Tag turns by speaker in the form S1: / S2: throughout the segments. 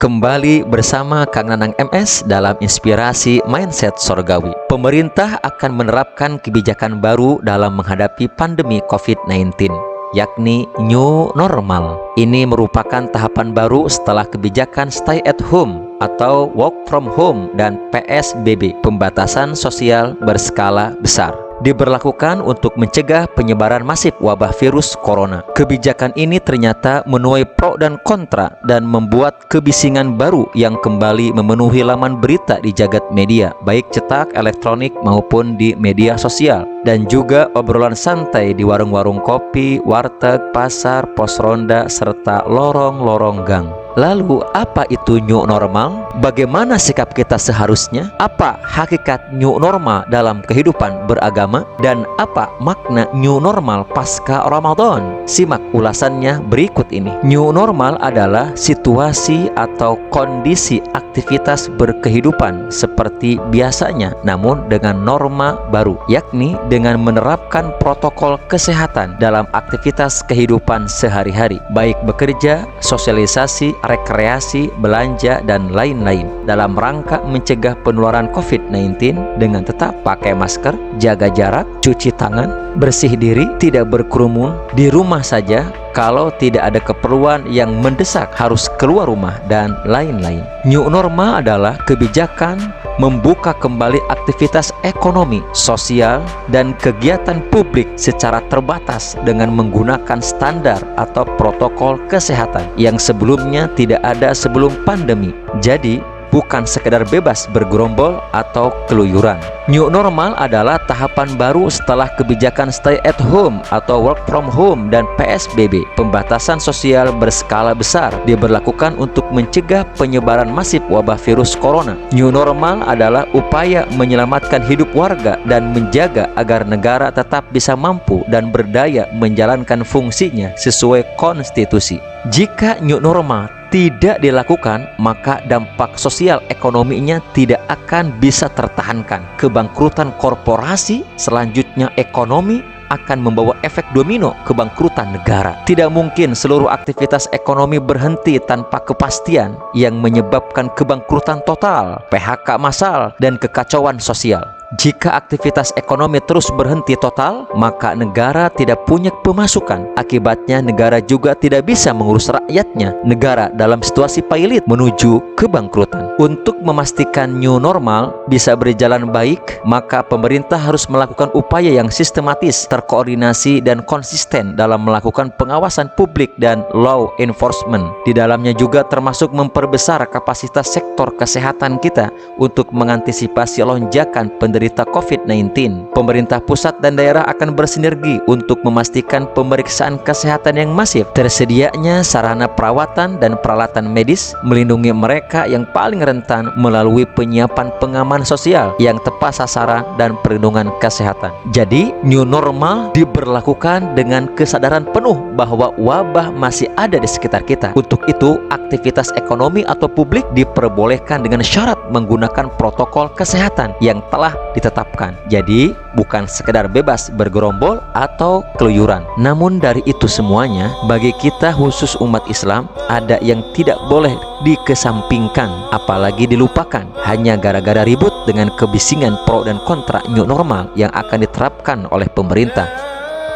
S1: Kembali bersama Kang Nanang MS dalam Inspirasi Mindset Sorgawi. Pemerintah akan menerapkan kebijakan baru dalam menghadapi pandemi COVID-19, yakni New Normal. Ini merupakan tahapan baru setelah kebijakan Stay at Home atau Work from Home dan PSBB, pembatasan sosial berskala besar, diberlakukan untuk mencegah penyebaran masif wabah virus corona. Kebijakan ini ternyata menuai pro dan kontra dan membuat kebisingan baru yang kembali memenuhi laman berita di jagat media, baik cetak, elektronik maupun di media sosial, dan juga obrolan santai di warung-warung kopi, warteg, pasar, pos ronda, serta lorong-lorong gang. Lalu, apa itu new normal? Bagaimana sikap kita seharusnya? Apa hakikat new normal dalam kehidupan beragama? Dan apa makna new normal pasca Ramadan? Simak ulasannya berikut ini. New normal adalah situasi atau kondisi aktivitas berkehidupan seperti biasanya, namun dengan norma baru, yakni dengan menerapkan protokol kesehatan dalam aktivitas kehidupan sehari-hari, baik bekerja, sosialisasi, rekreasi, belanja, dan lain-lain, dalam rangka mencegah penularan COVID-19 dengan tetap pakai masker, jaga jarak, cuci tangan, bersih diri, tidak berkerumun, di rumah saja, kalau tidak ada keperluan yang mendesak harus keluar rumah, dan lain-lain. New normal adalah kebijakan membuka kembali aktivitas ekonomi, sosial, dan kegiatan publik secara terbatas dengan menggunakan standar atau protokol kesehatan yang sebelumnya tidak ada sebelum pandemi. Jadi, bukan sekedar bebas bergerombol atau keluyuran. New normal adalah tahapan baru setelah kebijakan Stay at Home atau Work from Home dan PSBB, pembatasan sosial berskala besar, diberlakukan untuk mencegah penyebaran masif wabah virus corona. New normal adalah upaya menyelamatkan hidup warga dan menjaga agar negara tetap bisa mampu dan berdaya menjalankan fungsinya sesuai konstitusi. Jika new normal tidak dilakukan, maka dampak sosial ekonominya tidak akan bisa tertahankan. Kebangkrutan korporasi, selanjutnya ekonomi, akan membawa efek domino kebangkrutan negara. Tidak mungkin seluruh aktivitas ekonomi berhenti tanpa kepastian yang menyebabkan kebangkrutan total, PHK massal, dan kekacauan sosial. Jika aktivitas ekonomi terus berhenti total, maka negara tidak punya pemasukan. Akibatnya negara juga tidak bisa mengurus rakyatnya. Negara dalam situasi pailit menuju kebangkrutan. Untuk memastikan new normal bisa berjalan baik, maka pemerintah harus melakukan upaya yang sistematis, terkoordinasi, dan konsisten dalam melakukan pengawasan publik dan law enforcement. Di dalamnya juga termasuk memperbesar kapasitas sektor kesehatan kita untuk mengantisipasi lonjakan penderita COVID-19. Pemerintah pusat dan daerah akan bersinergi untuk memastikan pemeriksaan kesehatan yang masif, tersedianya sarana perawatan dan peralatan medis, melindungi mereka yang paling rentan melalui penyiapan pengaman sosial yang tepat sasaran dan perlindungan kesehatan. Jadi, new normal diberlakukan dengan kesadaran penuh bahwa wabah masih ada di sekitar kita. Untuk itu, aktivitas ekonomi atau publik diperbolehkan dengan syarat menggunakan protokol kesehatan yang telah ditetapkan. Jadi, bukan sekedar bebas bergerombol atau keluyuran. Namun dari itu semuanya, bagi kita khusus umat Islam, ada yang tidak boleh dikesampingkan, apalagi dilupakan, hanya gara-gara ribut dengan kebisingan pro dan kontra new normal yang akan diterapkan oleh pemerintah.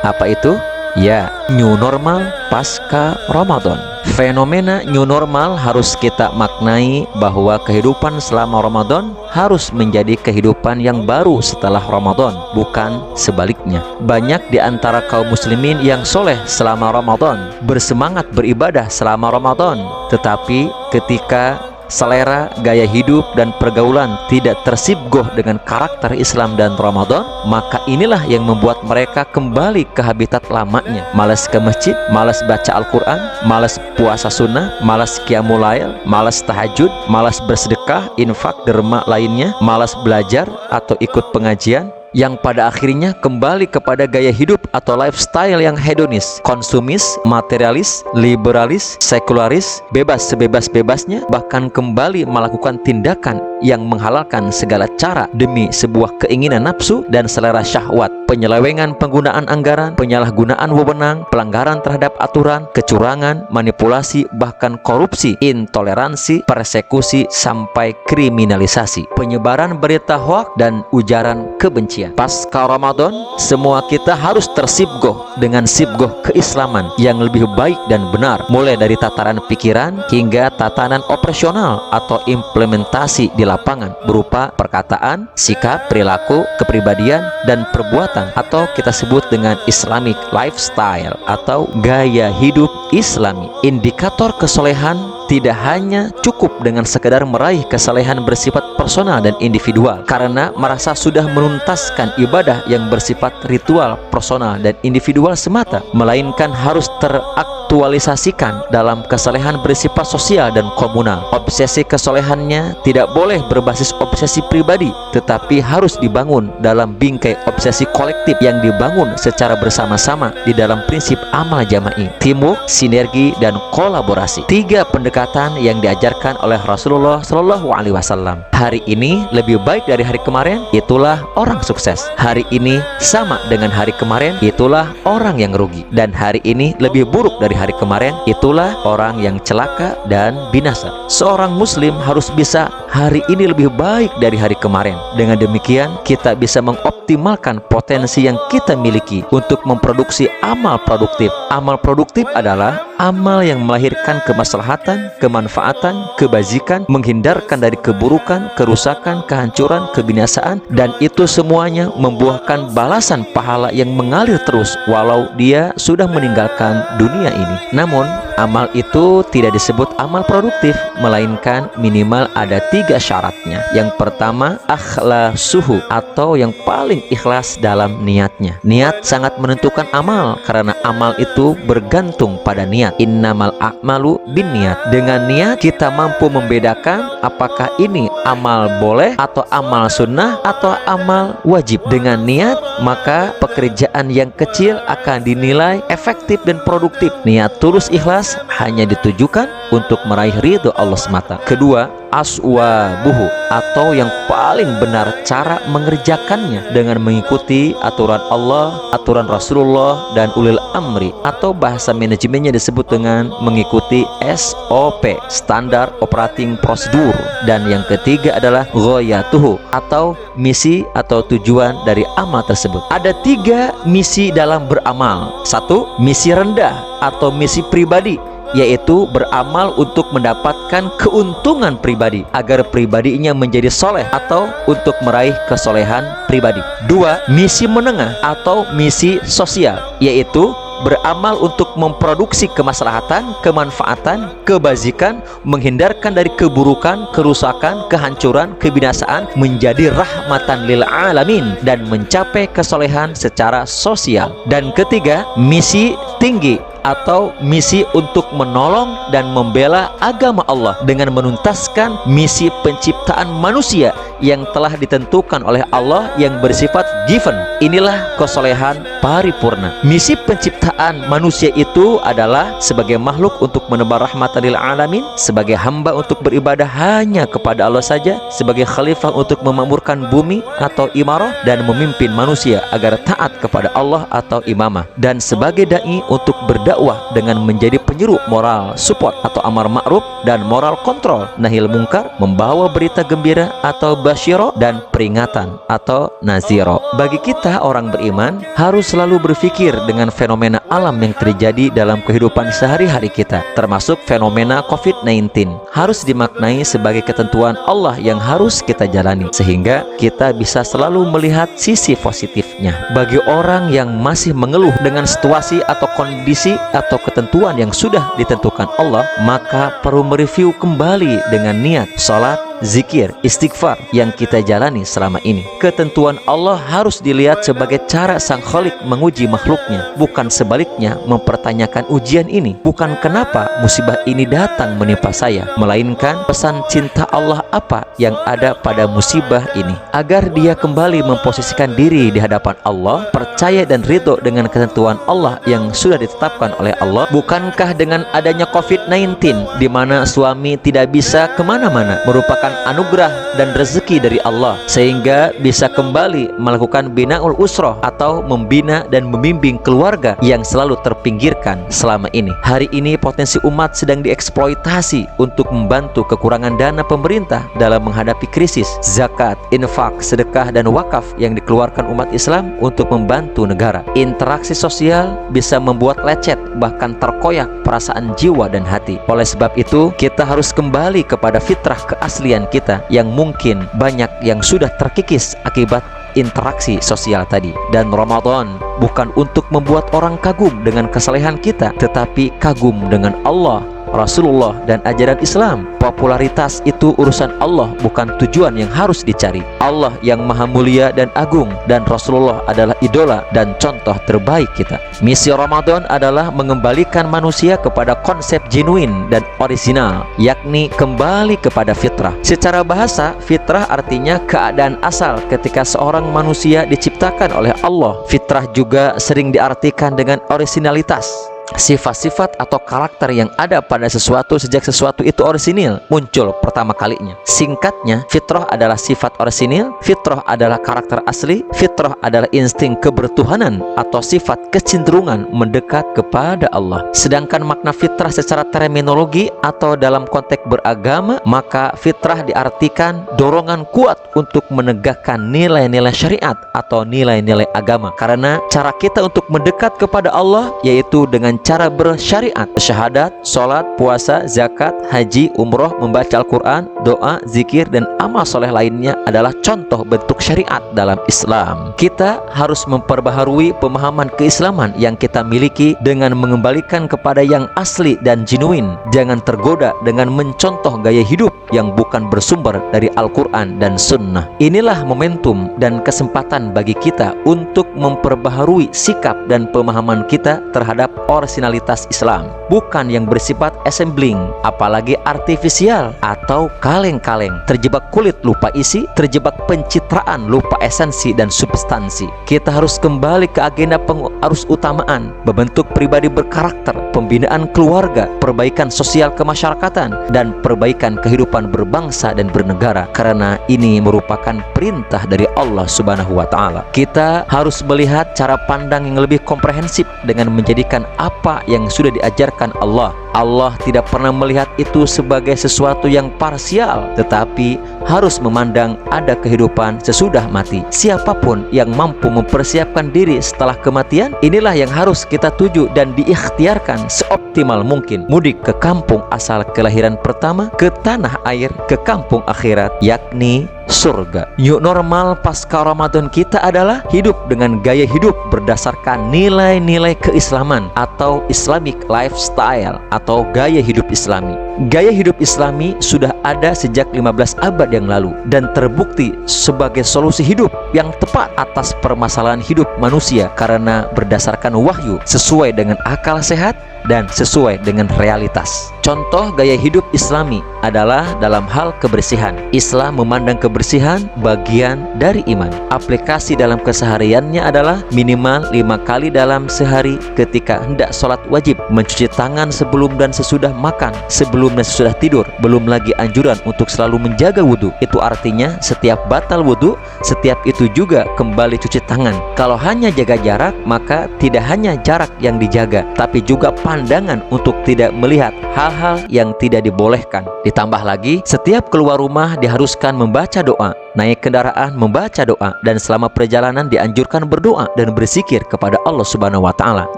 S1: Apa itu? Ya, new normal pasca Ramadan. Fenomena new normal harus kita maknai bahwa kehidupan selama Ramadan harus menjadi kehidupan yang baru setelah Ramadan, bukan sebaliknya. Banyak di antara kaum muslimin yang soleh selama Ramadan, bersemangat beribadah selama Ramadan, tetapi ketika selera, gaya hidup, dan pergaulan tidak tersibgoh dengan karakter Islam dan Ramadan, maka inilah yang membuat mereka kembali ke habitat lamanya. Malas ke masjid, malas baca Al-Quran, malas puasa sunnah, malas qiyamul lail, malas tahajud, malas bersedekah, infak, derma lainnya, malas belajar atau ikut pengajian, yang pada akhirnya kembali kepada gaya hidup atau lifestyle yang hedonis, konsumis, materialis, liberalis, sekularis, bebas sebebas-bebasnya, bahkan kembali melakukan tindakan yang menghalalkan segala cara demi sebuah keinginan nafsu dan selera syahwat. penyelewengan penggunaan anggaran, penyalahgunaan wewenang, pelanggaran terhadap aturan, kecurangan, manipulasi, bahkan korupsi, intoleransi, persekusi, sampai kriminalisasi, penyebaran berita hoaks dan ujaran kebencian. Pasca Ramadan, semua kita harus tersibgoh dengan sibgoh keislaman yang lebih baik dan benar, mulai dari tataran pikiran hingga tatanan operasional atau implementasi di lapangan berupa perkataan, sikap, perilaku, kepribadian, dan perbuatan, atau kita sebut dengan Islamic lifestyle atau gaya hidup Islami. Indikator kesolehan tidak hanya cukup dengan sekedar meraih kesalehan bersifat personal dan individual karena merasa sudah menuntaskan ibadah yang bersifat ritual, personal, dan individual semata, melainkan harus teraktualisasikan dalam kesalehan bersifat sosial dan komunal. Obsesi kesolehannya tidak boleh berbasis obsesi pribadi, tetapi harus dibangun dalam bingkai obsesi kolektif yang dibangun secara bersama-sama di dalam prinsip amal jama'i, teamwork, sinergi, dan kolaborasi. 3 pendekatan yang diajarkan oleh Rasulullah Shallallahu Alaihi Wasallam. Hari ini lebih baik dari hari kemarin, itulah orang sukses. Hari ini sama dengan hari kemarin, itulah orang yang rugi. Dan hari ini lebih buruk dari hari kemarin, itulah orang yang celaka dan binasa. Seorang muslim harus bisa hari ini lebih baik dari hari kemarin. Dengan demikian, kita bisa mengoptimalkan potensi yang kita miliki untuk memproduksi amal produktif. Amal produktif adalah amal yang melahirkan kemaslahatan, kemanfaatan, kebajikan, menghindarkan dari keburukan, kerusakan, kehancuran, kebinasaan, dan itu semuanya membuahkan balasan pahala yang mengalir terus walau dia sudah meninggalkan dunia ini. Namun, amal itu tidak disebut amal produktif, melainkan minimal ada 3 syaratnya. Yang pertama, akhlasuhu, atau yang paling ikhlas dalam niatnya. Niat sangat menentukan amal karena amal itu bergantung pada niat. Innamal a'malu binniyat. Dengan niat kita mampu membedakan apakah ini amal boleh atau amal sunnah atau amal wajib. Dengan niat maka pekerjaan yang kecil akan dinilai efektif dan produktif. Niat tulus ikhlas hanya ditujukan untuk meraih ridho Allah semata. Kedua, aswabuhu, atau yang paling benar cara mengerjakannya dengan mengikuti aturan Allah, aturan Rasulullah, dan ulil amri, atau bahasa manajemennya disebut dengan mengikuti SOP, standar operating procedure. Dan yang ketiga adalah ghayatuhu, atau misi atau tujuan dari amal tersebut. Ada 3 misi dalam beramal. 1. Misi rendah atau misi pribadi, yaitu beramal untuk mendapatkan keuntungan pribadi agar pribadinya menjadi soleh atau untuk meraih kesolehan pribadi. 2. Misi menengah atau misi sosial, yaitu beramal untuk memproduksi kemaslahatan, kemanfaatan, kebajikan, menghindarkan dari keburukan, kerusakan, kehancuran, kebinasaan, menjadi rahmatan lil alamin, dan mencapai kesolehan secara sosial. Dan ketiga, misi tinggi atau misi untuk menolong dan membela agama Allah dengan menuntaskan misi penciptaan manusia yang telah ditentukan oleh Allah yang bersifat given. Inilah kesolehan paripurna. Misi penciptaan manusia itu adalah sebagai makhluk untuk menebar rahmatan lil alamin, sebagai hamba untuk beribadah hanya kepada Allah saja, sebagai khalifah untuk memakmurkan bumi atau imarah dan memimpin manusia agar taat kepada Allah atau imamah, dan sebagai dai untuk berdakwah dengan menjadi penyeru moral support atau amar ma'ruf dan moral kontrol nahil mungkar, membawa berita gembira atau basyiro dan peringatan atau naziro. Bagi kita orang beriman harus selalu berpikir dengan fenomena alam yang terjadi dalam kehidupan sehari-hari kita, termasuk fenomena COVID-19 harus dimaknai sebagai ketentuan Allah yang harus kita jalani, sehingga kita bisa selalu melihat sisi positifnya. Bagi orang yang masih mengeluh dengan situasi atau kondisi atau ketentuan yang sudah ditentukan Allah, maka perlu mereview kembali dengan niat, sholat, zikir, istighfar yang kita jalani selama ini. Ketentuan Allah harus dilihat sebagai cara Sang Khalik menguji makhluknya, bukan sebaliknya mempertanyakan ujian ini. Bukan kenapa musibah ini datang menimpa saya, melainkan pesan cinta Allah apa yang ada pada musibah ini, agar dia kembali memposisikan diri di hadapan Allah, percaya dan ridho dengan ketentuan Allah yang sudah ditetapkan oleh Allah. Bukankah dengan adanya COVID-19 di mana suami tidak bisa kemana-mana merupakan mendapatkan anugerah dan rezeki dari Allah, sehingga bisa kembali melakukan binaul usroh atau membina dan membimbing keluarga yang selalu terpinggirkan selama ini. Hari ini potensi umat sedang dieksploitasi untuk membantu kekurangan dana pemerintah dalam menghadapi krisis. Zakat, infak, sedekah, dan wakaf yang dikeluarkan umat Islam untuk membantu negara. Interaksi sosial bisa membuat lecet, bahkan terkoyak perasaan jiwa dan hati. Oleh sebab itu, kita harus kembali kepada fitrah keaslian kita yang mungkin banyak yang sudah terkikis akibat interaksi sosial tadi. Dan Ramadan bukan untuk membuat orang kagum dengan kesalehan kita, tetapi kagum dengan Allah, Rasulullah, dan ajaran Islam. Popularitas itu urusan Allah, bukan tujuan yang harus dicari. Allah yang maha mulia dan agung, dan Rasulullah adalah idola dan contoh terbaik kita. Misi Ramadan adalah mengembalikan manusia kepada konsep genuine dan orisinal, yakni kembali kepada fitrah. Secara bahasa, fitrah artinya keadaan asal ketika seorang manusia diciptakan oleh Allah. Fitrah juga sering diartikan dengan orisinalitas, sifat-sifat atau karakter yang ada pada sesuatu sejak sesuatu itu orisinil muncul pertama kalinya. Singkatnya, fitrah adalah sifat orisinil, fitrah adalah karakter asli, fitrah adalah insting kebertuhanan atau sifat kecenderungan mendekat kepada Allah. Sedangkan makna fitrah secara terminologi atau dalam konteks beragama, maka fitrah diartikan dorongan kuat untuk menegakkan nilai-nilai syariat atau nilai-nilai agama. Karena cara kita untuk mendekat kepada Allah yaitu dengan cara bersyariat, syahadat, sholat, puasa, zakat, haji, umroh, membaca Al-Quran, doa, zikir, dan amal soleh lainnya adalah contoh bentuk syariat dalam Islam. Kita harus memperbaharui pemahaman keislaman yang kita miliki dengan mengembalikan kepada yang asli dan genuine. Jangan tergoda dengan mencontoh gaya hidup yang bukan bersumber dari Al-Quran dan Sunnah. Inilah momentum dan kesempatan bagi kita untuk memperbaharui sikap dan pemahaman kita terhadap orisinalitas Islam, bukan yang bersifat assembling, apalagi artifisial atau kaleng-kaleng, terjebak kulit lupa isi, terjebak pencitraan lupa esensi dan substansi. Kita harus kembali ke agenda pengarus utamaan, membentuk pribadi berkarakter, pembinaan keluarga, perbaikan sosial kemasyarakatan, dan perbaikan kehidupan berbangsa dan bernegara, karena ini merupakan perintah dari Allah Subhanahu wa Ta'ala. Kita harus melihat cara pandang yang lebih komprehensif dengan menjadikan apa yang sudah diajarkan Allah. Allah tidak pernah melihat itu sebagai sesuatu yang parsial, tetapi harus memandang ada kehidupan sesudah mati. Siapapun yang mampu mempersiapkan diri setelah kematian, inilah yang harus kita tuju dan diikhtiarkan seoptimal mungkin. Mudik ke kampung asal kelahiran pertama, ke tanah air, ke kampung akhirat, yakni surga. New normal pasca Ramadan kita adalah hidup dengan gaya hidup berdasarkan nilai-nilai keislaman atau Islamic lifestyle atau gaya hidup Islami. Gaya hidup Islami sudah ada sejak 15 abad yang lalu dan terbukti sebagai solusi hidup yang tepat atas permasalahan hidup manusia karena berdasarkan wahyu, sesuai dengan akal sehat dan sesuai dengan realitas. Contoh gaya hidup Islami adalah dalam hal kebersihan. Islam memandang kebersihan bagian dari iman. Aplikasi dalam kesehariannya adalah minimal 5 kali dalam sehari ketika hendak sholat wajib, mencuci tangan sebelum dan sesudah makan, sebelum dan sesudah tidur. Belum lagi anjuran untuk selalu menjaga wudhu. Itu artinya setiap batal wudhu, setiap itu juga kembali cuci tangan. Kalau hanya jaga jarak, maka tidak hanya jarak yang dijaga, tapi juga pandangan untuk tidak melihat hal-hal yang tidak dibolehkan. Ditambah lagi, setiap keluar rumah diharuskan membaca doa, naik kendaraan membaca doa, dan selama perjalanan dianjurkan berdoa dan berzikir kepada Allah Subhanahu wa Ta'ala.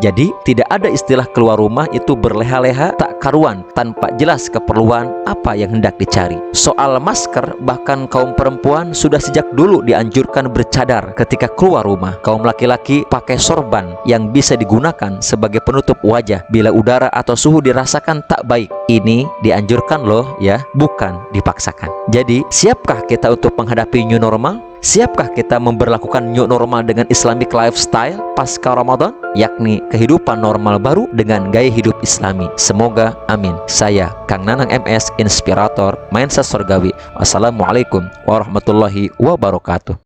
S1: Jadi tidak ada istilah keluar rumah itu berleha-leha tak karuan tanpa jelas keperluan apa yang hendak dicari. Soal masker, bahkan kaum perempuan sudah sejak dulu dianjurkan bercadar ketika keluar rumah. Kaum laki-laki pakai sorban yang bisa digunakan sebagai penutup wajah bila udara atau suhu dirasakan tak baik. Ini dianjurkan loh ya, bukan dipaksakan. Jadi siapkah kita untuk menghadapi new normal? Siapkah kita memberlakukan new normal dengan Islamic lifestyle pasca Ramadan, yakni kehidupan normal baru dengan gaya hidup Islami? Semoga amin. Saya Kang Nanang MS, inspirator mindset surgawi. Wassalamualaikum warahmatullahi wabarakatuh.